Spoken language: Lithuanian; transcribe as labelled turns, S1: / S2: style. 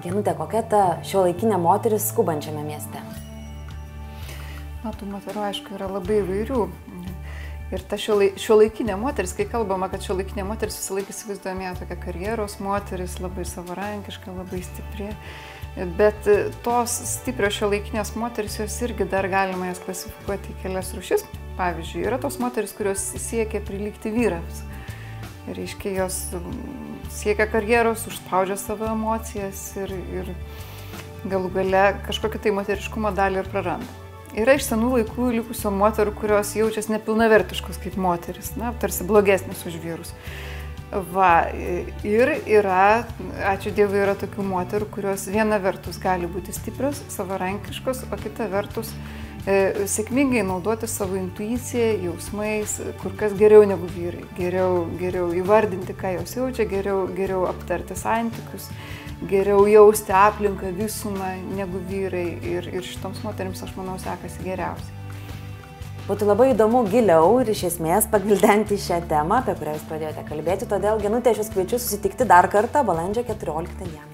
S1: Genutė, kokia ta šiuolaikinė moteris skubančiame mieste?
S2: Na, tų moterų, aišku, yra labai įvairių. Ir ta šiuolaikinė moteris, kai kalbama, kad šiuolaikinė moteris visą laiką įsivaizduojame tokia karjeros moteris, labai savarankiška, labai stipri. Bet tos stiprios šiuolaikinės moteris, jos irgi dar galima jas klasifikuoti į kelias rūšis. Pavyzdžiui, yra tos moteris, kurios siekia prilygti vyrams. Reiškia, jos siekia karjeros, užspaudžia savo emocijas ir galų gale kažkokį tai moteriškumo dalį ir praranda. Yra iš senų laikų likusio moterų, kurios jaučiasi nepilnavertiškos kaip moteris, na, tarsi blogesnės už vyrus. Va, ir yra, ačiū Dievui, yra tokių moterų, kurios viena vertus gali būti stiprios, savarankiškos, o kita vertus sėkmingai naudoti savo intuiciją, jausmais, kur kas geriau negu vyrai. Geriau įvardinti, ką jos jaučia, geriau aptarti santykius, geriau jausti aplinką, visumą negu vyrai. Ir šitoms moterims, aš manau, sekasi geriausiai.
S1: Būtų labai įdomu giliau ir iš esmės pagvildenti šią temą, apie kurią jūs pradėjote kalbėti. Todėl, Genutė, aš jūs kviečiu susitikti dar kartą balandžio 14 dieną.